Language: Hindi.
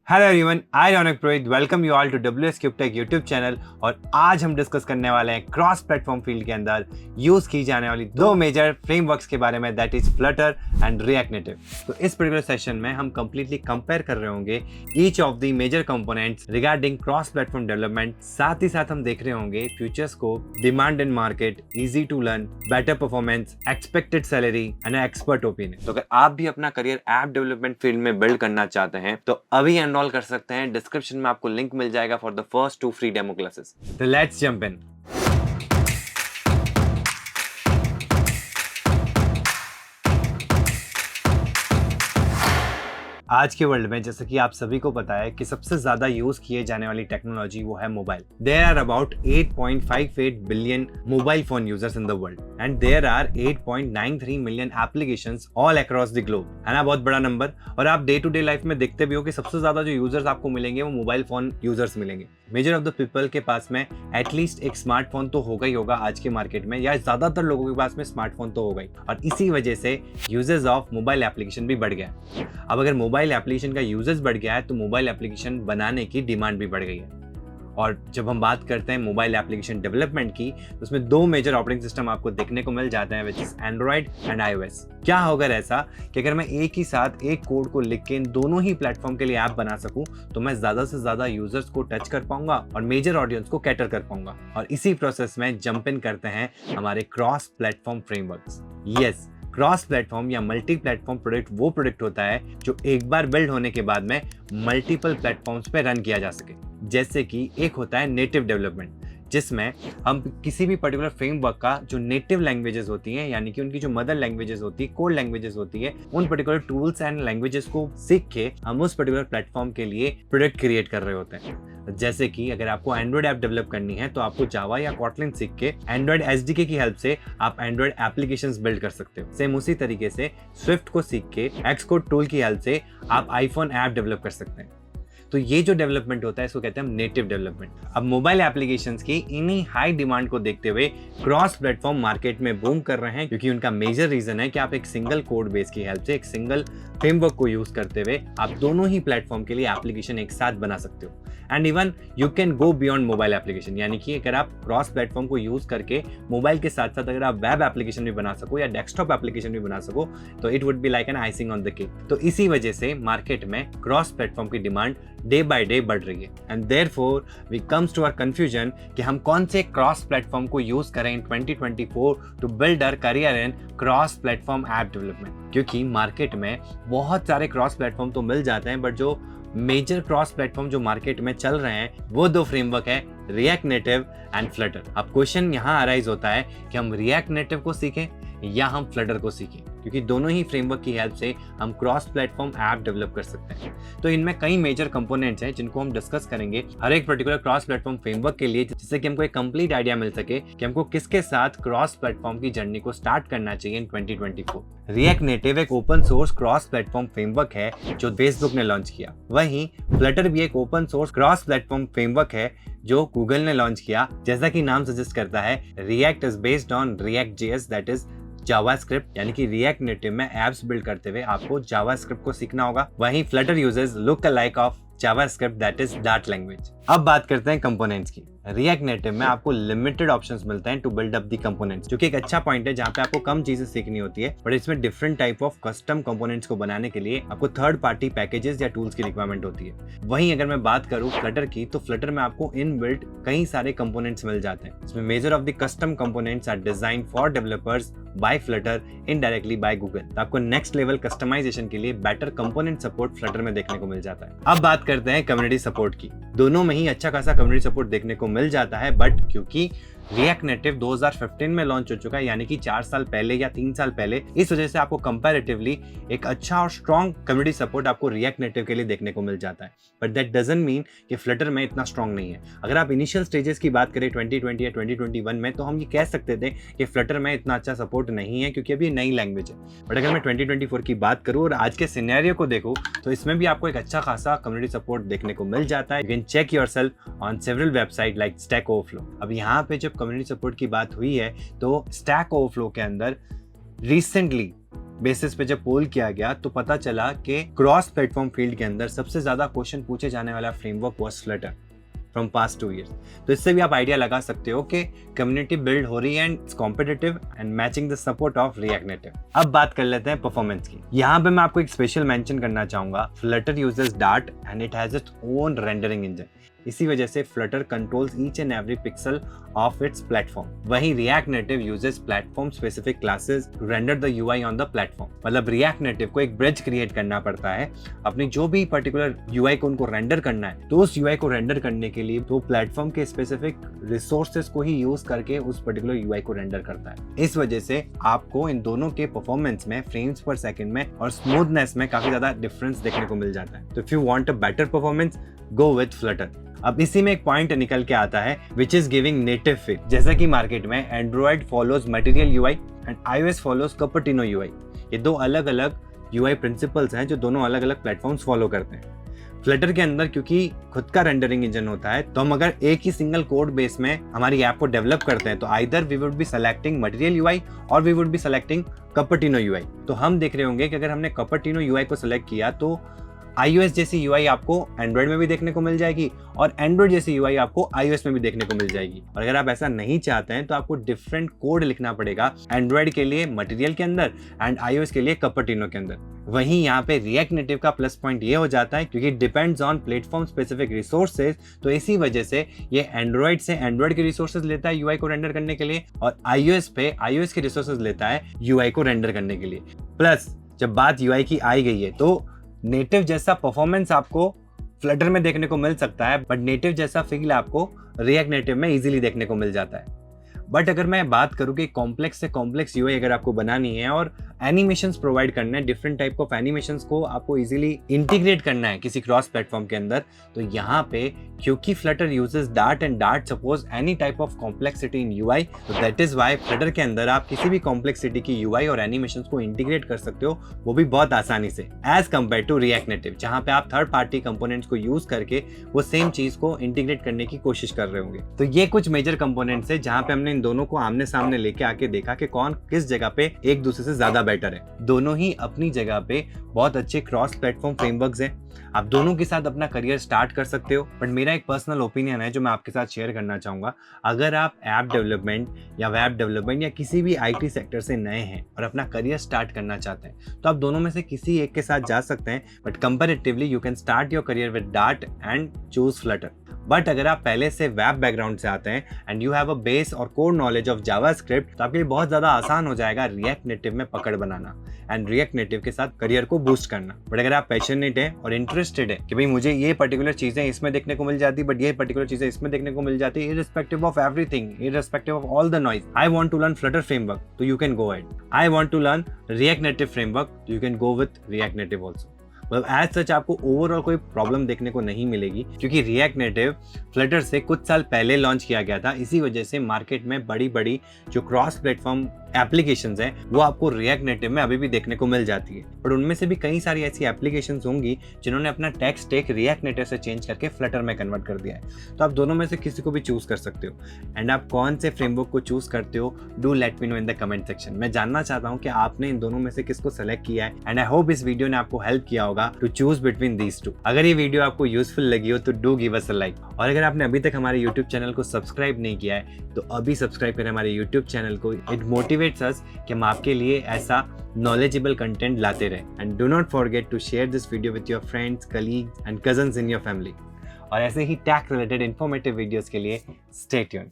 Hello everyone, I Raunak Purohit welcome you all to WS cube tech YouTube channel. और आज हम डिस्कस करने वाले हैं क्रॉस प्लेटफॉर्म फील्ड के अंदर यूज की जाने वाली दो मेजर फ्रेमवर्क्स के बारे में, that is Flutter and react native. तो इस पर्टिकुलर सेशन में हम कंप्लीटली कंपेयर कर रहे होंगे each of the major components regarding cross platform development. साथ ही साथ हम देख रहे होंगे future scope, demand in market, easy to learn, better performance, expected salary and expert opinion. तो अगर आप भी अपना करियर ऐप डेवलपमेंट फील्ड में बिल्ड करना चाहते हैं तो अभी एनरोल कर सकते हैं। डिस्क्रिप्शन में आपको लिंक मिल जाएगा for the first 2 free demo classes. तो लेट्स जंप इन। आज के वर्ल्ड में जैसे कि आप सभी को पता है कि सबसे ज्यादा यूज किए जाने वाली टेक्नोलॉजी वो है mobile. There are about 8.58 billion mobile phone users in the world and there are 8.93 million applications all across the globe. है ना बहुत बड़ा नंबर। और आप डे टू डे लाइफ में देखते भी हो कि सबसे ज्यादा जो यूजर्स आपको मिलेंगे वो मोबाइल फोन यूजर्स मिलेंगे। मेजर ऑफ द पीपल के पास में एटलीस्ट एक स्मार्टफोन तो होगा ही होगा आज के मार्केट में, या ज्यादातर लोगों के पास में स्मार्टफोन तो होगा ही। और इसी वजह से यूजेस ऑफ मोबाइल एप्लीकेशन भी बढ़ गया। अब अगर मोबाइल एप्लीकेशन का यूजेस बढ़ गया है तो मोबाइल एप्लीकेशन बनाने की डिमांड भी बढ़ गई है। और जब हम बात करते हैं मोबाइल एप्लीकेशन डेवलपमेंट की तो उसमें दो मेजर ऑपरेटिंग सिस्टम आपको देखने को मिल जाते हैं, which is Android and iOS। क्या होगा ऐसा कि अगर मैं एक ही साथ एक कोड को लिख के इन दोनों ही प्लेटफॉर्म के लिए ऐप बना सकूं तो मैं ज्यादा से ज्यादा यूजर्स को टच कर पाऊंगा और मेजर ऑडियंस को कैटर कर पाऊंगा। और इसी प्रोसेस में जंप इन करते हैं हमारे cross platform frameworks. Yes, cross platform या मल्टी प्लेटफॉर्म प्रोडक्ट वो प्रोडक्ट होता है जो एक बार बिल्ड होने के बाद में मल्टीपल प्लेटफॉर्म्स पे रन किया जा सके। जैसे कि एक होता है नेटिव डेवलपमेंट, जिसमें हम किसी भी पर्टिकुलर फ्रेमवर्क का जो नेटिव लैंग्वेजेस होती हैं, यानी कि उनकी जो मदर लैंग्वेजेस होती है, कोड लैंग्वेजेस होती है, उन पर्टिकुलर टूल्स एंड लैंग्वेजेस को सीख के हम उस पर्टिकुलर प्लेटफॉर्म के लिए प्रोडक्ट क्रिएट कर रहे होते हैं। जैसे कि अगर आपको एंड्रॉइड ऐप डेवलप करनी है तो आपको जावा या कॉटलिन सीख के एंड्रॉइड SDK की हेल्प से आप एंड्रॉइड एप्लीकेशंस बिल्ड कर सकते हो। सेम उसी तरीके से स्विफ्ट को सीख के एक्सकोड टूल की हेल्प से आप आईफोन ऐप डेवलप कर सकते हैं। तो ये जो डेवलपमेंट होता है इसको कहते हैं हम नेटिव डेवलपमेंट। अब मोबाइल एप्लीकेशंस की इन्हीं हाई डिमांड को देखते हुए क्रॉस प्लेटफॉर्म मार्केट में बूम कर रहे हैं, क्योंकि उनका मेजर रीजन है कि आप एक सिंगल कोड बेस की हेल्प से, एक सिंगल फ्रेमवर्क को यूज करते हुए आप दोनों ही प्लेटफॉर्म के लिए एप्लीकेशन एक साथ बना सकते हो। And even you can go beyond mobile application, यानी कि अगर आप क्रॉस प्लेटफॉर्म को यूज करके मोबाइल के साथ साथ अगर आप वेब एप्लीकेशन भी बना सको या डेस्कटॉप एप्लीकेशन भी बना सको तो it would be like an icing on the cake. तो इसी वजह से मार्केट में क्रॉस प्लेटफॉर्म की डिमांड डे बाय डे बढ़ रही है। And therefore we comes to our confusion कि हम कौन से क्रॉस प्लेटफॉर्म को यूज करें in 2024 to build our career in cross platform app development. क्योंकि मार्केट में बहुत सारे क्रॉस प्लेटफॉर्म तो मिल जाते हैं, बट जो मेजर क्रॉस प्लेटफॉर्म जो मार्केट में चल रहे हैं वो दो फ्रेमवर्क है, रिएक्ट नेटिव एंड फ्लटर। अब क्वेश्चन यहाँ अराइज होता है कि हम रिएक्ट नेटिव को सीखें या हम फ्लटर को सीखें, क्योंकि दोनों ही फ्रेमवर्क की हेल्प से हम क्रॉस प्लेटफॉर्म ऐप डेवलप कर सकते हैं। तो इनमें कई मेजर कंपोनेंट्स हैं जिनको हम डिस्कस करेंगे हर एक पर्टिकुलर क्रॉस प्लेटफॉर्म फ्रेमवर्क के लिए, जिससे कि हमको एक कंप्लीट आइडिया मिल सके कि हमको किसके साथ क्रॉस प्लेटफॉर्म की जर्नी को स्टार्ट करना चाहिए इन 2024। रिएक्ट नेटिव एक open source cross platform framework है जो फेसबुक ने लॉन्च किया। वहीं फ्लटर भी एक open source cross platform framework है जो गूगल ने लॉन्च किया। जैसा कि नाम सजेस्ट करता है, react is based on React.js, that is JavaScript, यानी कि रिएक्ट नेटिव में एप्स बिल्ड करते हुए आपको जावास्क्रिप्ट को सीखना होगा। वहीं Flutter uses look alike of JavaScript, that is dart language. अब बात करते हैं कंपोनेंट्स की। रिएक्ट नेटिव में आपको लिमिटेड ऑप्शंस मिलते हैं to build up the components, जो कि एक अच्छा पॉइंट है जहां पे आपको कम चीजें सीखनी होती है, बट इसमें different type of custom components को बनाने के लिए आपको थर्ड पार्टी पैकेजेस या टूल्स की रिक्वायरमेंट होती है। वहीं अगर मैं बात करूं फ्लटर की, तो फ्लटर में आपको इन बिल्ट कई सारे कंपोनेंट्स मिल जाते हैं। इसमें major of the custom components are design for developers by Flutter indirectly by Google. तो आपको नेक्स्ट लेवल कस्टमाइजेशन के लिए बेटर कंपोनेंट सपोर्ट फ्लटर में देखने को मिल जाता है। अब बात करते हैं कम्युनिटी सपोर्ट की। दोनों में ही अच्छा खासा कम्युनिटी सपोर्ट देखने को मिल जाता है, बट क्योंकि रिएक्ट नेटिव 2015 में लॉन्च हो चुका है, यानी कि 4 साल पहले या 3 साल पहले, इस वजह से आपको कंपैरेटिवली एक अच्छा और स्ट्रॉन्ग कम्युनिटी सपोर्ट आपको रिएक्ट नेटिव के लिए देखने को मिल जाता है। बट दैट डजंट मीन कि फ्लटर में इतना स्ट्रॉन्ग नहीं है। अगर आप इनिशियल स्टेजेस की बात करें 2020 या 2021 में, तो हम ये कह सकते थे कि फ्लटर में इतना अच्छा सपोर्ट नहीं है, क्योंकि अभी नई लैंग्वेज है। बट अगर मैं 2024 की बात करूँ और आज के सिनेरियो को देखूँ तो इसमें भी आपको एक अच्छा खासा कम्युनिटी सपोर्ट देखने को मिल जाता है। You can check yourself on several website like Stack Overflow. अब यहाँ पे जब कम्युनिटी सपोर्ट की बात हुई है तो स्टैक ओवरफ्लो के अंदर रिसेंटली बेसिस पे जब पोल किया गया तो पता चला कि क्रॉस प्लेटफॉर्म फील्ड के अंदर सबसे ज्यादा क्वेश्चन पूछे जाने वाला framework was Flutter from past 2 years। तो इससे भी आप आइडिया लगा सकते हो कि कम्युनिटी बिल्ड हो रही है and it's competitive and matching the support of react native. अब बात कर लेते हैं परफॉर्मेंस की। यहाँ पे मैं आपको एक स्पेशल मेंशन करना चाहूंगा, Flutter uses Dart and it has its own rendering engine. इसी वजह से Flutter controls each and every pixel of its platform. वहीं React Native uses platform specific classes to render the UI on the platform. मतलब रिएक्ट नेटिव को एक ब्रिज क्रिएट करना पड़ता है अपनी जो भी पर्टिकुलर यूआई को उनको रेंडर करना है, तो उस यूआई को रेंडर करने के लिए तो प्लेटफॉर्म के स्पेसिफिक रिसोर्सेज को ही यूज करके उस पर्टिकुलर यूआई को रेंडर करता है। इस वजह से आपको इन दोनों के परफॉर्मेंस में, फ्रेम्स पर सेकंड में और स्मूथनेस में काफी ज्यादा डिफरेंस देखने को मिल जाता है। तो if you want a better performance, go with Flutter. अब इसी में एक पॉइंट निकल के आता है which is giving native fit. जैसा कि मार्केट में Android follows material UI and iOS follows Cupertino UI. ये दो अलग अलग यूआई प्रिंसिपल्स हैं जो दोनों अलग अलग प्लेटफॉर्म्स फॉलो करते हैं। फ्लटर के अंदर क्योंकि खुद का रेंडरिंग इंजन होता है, तो हम अगर एक ही सिंगल कोड बेस में हमारी ऐप को डेवलप करते हैं तो either we would be selecting material UI और we would be selecting Cupertino UI. तो हम देख रहे होंगे कि अगर हमने कपर्टिनो यूआई को सेलेक्ट किया तो iOS जैसी यूआई आपको एंड्रॉइड में भी देखने को मिल जाएगी और एंड्रॉइड जैसी यूआई आपको iOS में भी देखने को मिल जाएगी। और अगर आप ऐसा नहीं चाहते हैं तो आपको डिफरेंट कोड लिखना पड़ेगा, एंड्रॉइड के लिए मटेरियल के अंदर एंड iOS के लिए कपर्टिनो के अंदर। वहीं यहाँ पे रिएक्ट नेटिव का प्लस पॉइंट ये हो जाता है क्योंकि depends on platform specific resources, तो इसी वजह से ये एंड्रॉइड से एंड्रॉइड के रिसोर्सेज लेता है यूआई को रेंडर करने के लिए और iOS पे iOS के रिसोर्सेज लेता है यूआई को रेंडर करने के लिए। प्लस जब बात यूआई की आई गई है तो नेटिव जैसा परफॉर्मेंस आपको फ्लटर में देखने को मिल सकता है, बट नेटिव जैसा फील आपको रिएक्ट नेटिव में इजीली देखने को मिल जाता है। बट अगर मैं बात करूँ कि कॉम्प्लेक्स से कॉम्प्लेक्स यूआई अगर आपको बनानी है और एनिमेशंस प्रोवाइड करना है, डिफरेंट टाइप ऑफ एनिमेशंस को आपको इजीली इंटीग्रेट करना है किसी क्रॉस प्लेटफॉर्म के अंदर, तो यहाँ पे क्योंकि Flutter uses Dart and dart suppose any type of complexity in UI, तो दैट इज वाई फ्लटर के अंदर आप किसी भी कॉम्प्लेक्सिटी की यूआई और एनिमेशंस को इंटीग्रेट कर सकते हो, वो भी बहुत आसानी से, as compare to React Native जहाँ पे आप थर्ड पार्टी कंपोनेंट्स को यूज करके वो सेम चीज को इंटीग्रेट करने की कोशिश कर रहे होंगे। तो ये कुछ मेजर कंपोनेंट्स है जहाँ पे हमने इन दोनों को आमने सामने लेके आके देखा कि कौन किस जगह पे एक दूसरे से ज्यादा बेटर है। दोनों ही अपनी जगह पे बहुत अच्छे क्रॉस प्लेटफॉर्म फ्रेमवर्क्स हैं, आप दोनों के साथ अपना करियर स्टार्ट कर सकते हो। बट मेरा एक पर्सनल ओपिनियन है जो मैं आपके साथ शेयर करना चाहूंगा, अगर आप ऐप डेवलपमेंट या वेब डेवलपमेंट या किसी भी आईटी सेक्टर से नए हैं और अपना करियर स्टार्ट करना चाहते हैं तो आप दोनों में से किसी एक के साथ जा सकते हैं, but comparatively you can start your career with dart and choose Flutter. But अगर आप पहले से वेब बैकग्राउंड से आते हैं and you have a base और कोर नॉलेज ऑफ जावास्क्रिप्ट, तो आपके लिए बहुत ज्यादा आसान हो जाएगा रिएक्ट नेटिव में पकड़ बनाना एंड रिएक्ट नेटिव के साथ करियर को बूस्ट करना। बट अगर आप पैशनेट है और इंटरेस्टेड है कि भाई मुझे ये पर्टिकुलर चीजें इसमें देखने को मिल जाती, बट ये पर्टिकुलर चीजें इसमें देखने को मिल जाती, irrespective of everything, irrespective of all the noise, I want to learn Flutter framework, तो you can go ahead. I want to learn React Native framework, तो you can go with React Native also. मतलब एज सच आपको ओवरऑल कोई प्रॉब्लम देखने को नहीं मिलेगी क्योंकि रिएक्ट नेटिव फ्लटर से कुछ साल पहले लॉन्च किया गया था। इसी वजह से मार्केट में बड़ी बड़ी जो क्रॉस प्लेटफॉर्म एप्लीकेशंस हैं वो आपको रिएक्ट नेटिव में अभी भी देखने को मिल जाती है, पर उनमें से भी कई सारी ऐसी एप्लीकेशंस होंगी जिन्होंने अपना टेक स्टैक रिएक्ट नेटिव से चेंज करके फ्लटर में कन्वर्ट कर दिया है। तो आप दोनों में से किसी को भी चूज कर सकते हो एंड आप कौन से फ्रेमवर्क को चूज करते हो, do let me know in the comment section. मैं जानना चाहता हूँ कि आपने इन दोनों में से किसको सेलेक्ट किया है एंड आई होप इस वीडियो ने आपको हेल्प किया होगा to choose between these two. अगर ये वीडियो आपको यूजफुल लगी हो तो do give us a like, और अगर आपने अभी तक हमारे यूट्यूब चैनल को सब्सक्राइब नहीं किया है तो अभी सब्सक्राइब करें हमारे यूट्यूब चैनल को। इट मोटिवेट्स अस कि हम आपके लिए ऐसा नॉलेजेबल कंटेंट लाते रहें। And do not forget to share this video with your friends, colleagues and cousins in your family. और ऐसे ही टैक्स रिलेटेड इंफॉर्मेटिव वीडियोस के लिए स्टे ट्यून्ड।